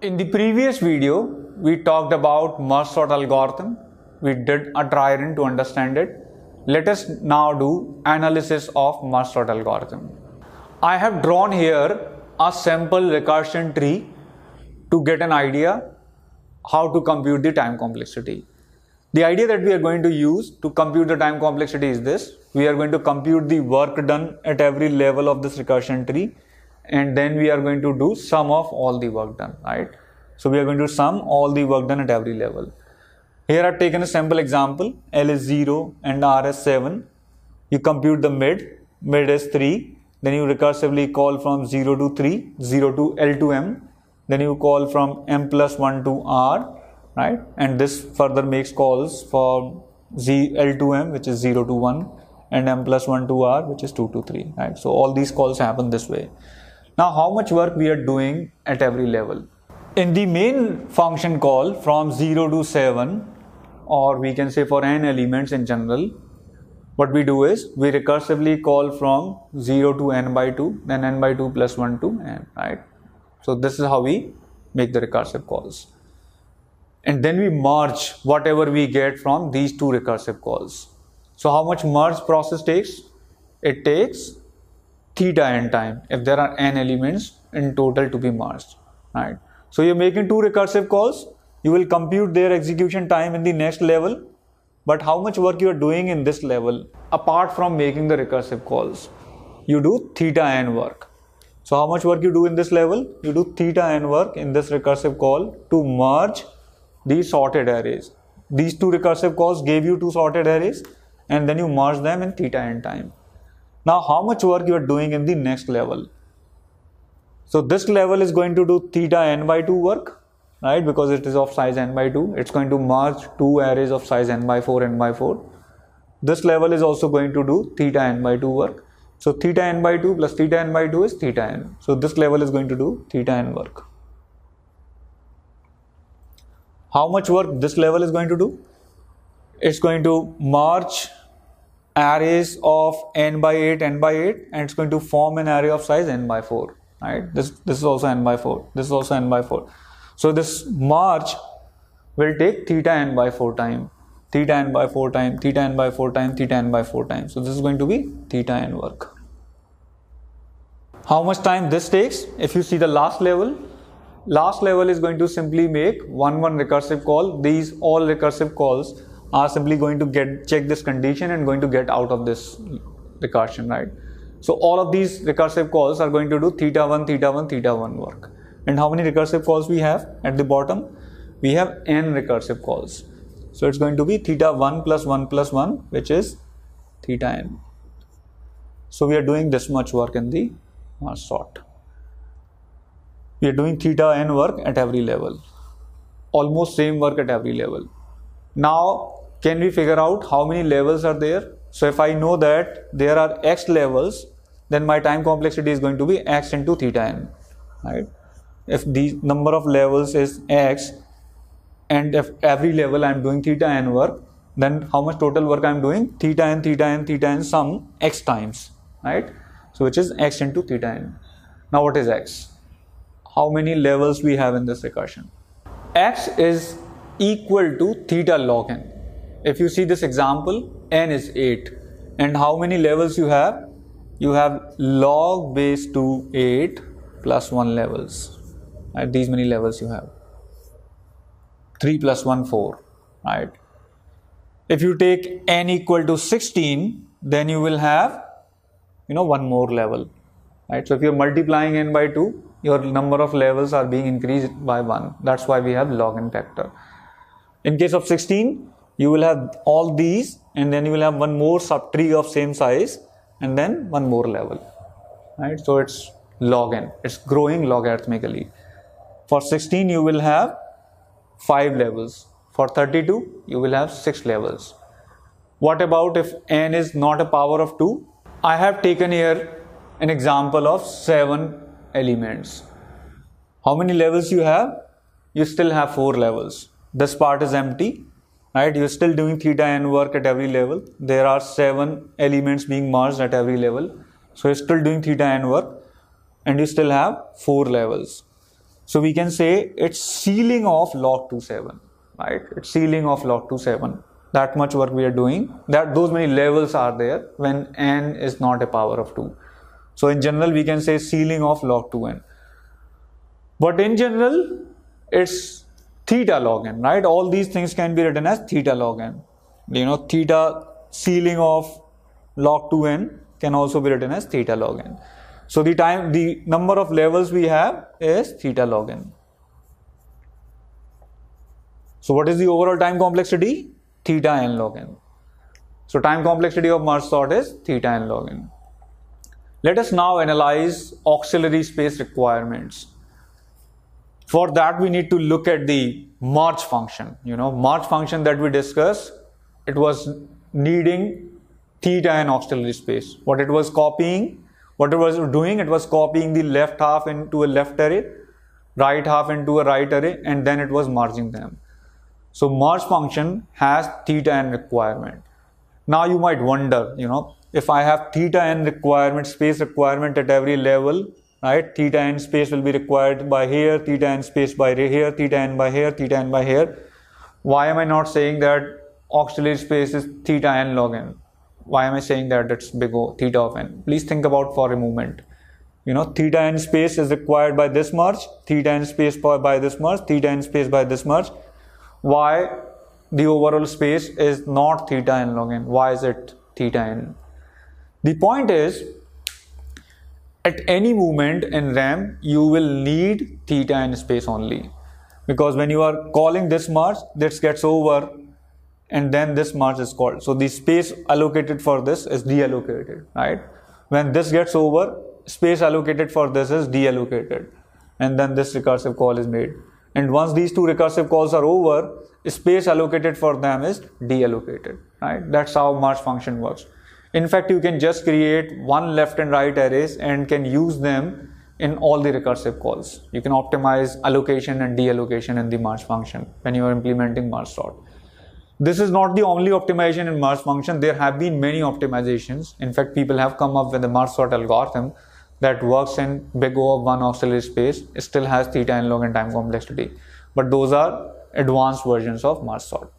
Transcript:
In the previous video, we talked about merge sort algorithm. We did a dry run to understand it. Let us now do analysis of merge sort algorithm. I have drawn here a sample recursion tree to get an idea how to compute the time complexity. The idea that we are going to use to compute the time complexity is this. We are going to compute the work done at every level of this recursion tree, and then we are going to do sum of all the work done, right? So we are going to sum all the work done at every level. Here I've taken a sample example. L is 0 and R is 7. You compute the mid is 3. Then you recursively call from 0 to 3, 0 to L to M. Then you call from M plus 1 to R, right? And this further makes calls for L to M, which is 0 to 1, and M plus 1 to R, which is 2 to 3, right? So all these calls happen this way. Now, how much work we are doing at every level? In the main function call from 0 to 7, or we can say for n elements in general, what we do is we recursively call from 0 to n by 2, then n by 2 plus 1 to n, right? So this is how we make the recursive calls. And then we merge whatever we get from these two recursive calls. So how much merge process takes? It takes theta n time if there are n elements in total to be merged, right? So you're making two recursive calls. You will compute their execution time in the next level. But how much work you are doing in this level, apart from making the recursive calls? You do theta n work. So how much work you do in this level? You do theta n work in this recursive call to merge these sorted arrays. These two recursive calls gave you two sorted arrays, and then you merge them in theta n time. Now how much work you are doing in the next level? So this level is going to do theta n by 2 work, right? Because it is of size n by 2. It's going to merge two arrays of size n by 4, n by 4. This level is also going to do theta n by 2 work. So theta n by 2 plus theta n by 2 is theta n. So this level is going to do theta n work. How much work this level is going to do? It's going to merge arrays of n by 8, n by 8, and it's going to form an array of size n by 4, right? This is also n by 4. This is also n by 4. So this merge will take theta n by 4 time, theta n by 4 time, theta n by 4 time, theta n by 4 times. So this is going to be theta n work. How much time this takes? If you see the last level is going to simply make one recursive call. These all recursive calls are simply going to check this condition and going to get out of this recursion, right? So all of these recursive calls are going to do theta 1, theta 1, theta 1 work. And how many recursive calls we have at the bottom? We have n recursive calls. So it's going to be theta 1 plus 1 plus 1, which is theta n. So we are doing this much work in the merge sort. We are doing theta n work at every level. Almost same work at every level. Now, can we figure out how many levels are there? So if I know that there are x levels, then my time complexity is going to be x into theta n, right? If the number of levels is x, and if every level I am doing theta n work, then how much total work I am doing? Theta n, theta n, theta n sum x times, right? So which is x into theta n. Now what is x? How many levels we have in this recursion? X is equal to theta log n. If you see this example, n is 8. And how many levels you have? You have log base 2 8 plus 1 levels. Right? These many levels you have. 3 plus 1 4. Right? If you take n equal to 16, then you will have one more level. Right? So if you're multiplying n by 2, your number of levels are being increased by 1. That's why we have log n factor. In case of 16, you will have all these, and then you will have one more subtree of same size, and then one more level, right? So it's log n. It's growing logarithmically. For 16, you will have 5 levels. For 32, you will have 6 levels. What about if n is not a power of 2? I have taken here an example of 7 elements. How many levels you have? You still have 4 levels. This part is empty, right? You're still doing theta n work at every level. There are 7 elements being merged at every level. So you're still doing theta n work, and you still have 4 levels. So we can say it's ceiling of log27, right? It's ceiling of log27. That much work we are doing, that those many levels are there when n is not a power of 2. So in general, we can say ceiling of log2n. But in general, it's theta log n, right? All these things can be written as theta log n. Theta ceiling of log2n can also be written as theta log n. So the number of levels we have is theta log n. So what is the overall time complexity? Theta n log n. So time complexity of merge sort is theta n log n. Let us now analyze auxiliary space requirements. For that, we need to look at the merge function. Merge function that we discussed, it was needing theta n auxiliary space. What it was copying, what it was doing, it was copying the left half into a left array, right half into a right array, and then it was merging them. So merge function has theta n requirement. Now you might wonder, if I have theta n requirement, space requirement at every level, right? Theta n space will be required by here, theta n space by here, theta n by here, theta n by here. Why am I not saying that auxiliary space is theta n log n? Why am I saying that it's big O, theta of n? Please think about for a moment. Theta n space is required by this merge, theta n space by this merge, theta n space by this merge. Why the overall space is not theta n log n? Why is it theta n? The point is, at any movement in RAM, you will need theta n space only. Because when you are calling this merge, this gets over and then this merge is called. So the space allocated for this is deallocated, right? When this gets over, space allocated for this is deallocated. And then this recursive call is made. And once these two recursive calls are over, space allocated for them is deallocated, right? That's how merge function works. In fact, you can just create one left and right arrays and can use them in all the recursive calls. You can optimize allocation and deallocation in the merge function when you are implementing merge sort. This is not the only optimization in merge function. There have been many optimizations. In fact, people have come up with a merge sort algorithm that works in big O of 1 auxiliary space. It still has theta n log n time complexity. But those are advanced versions of merge sort.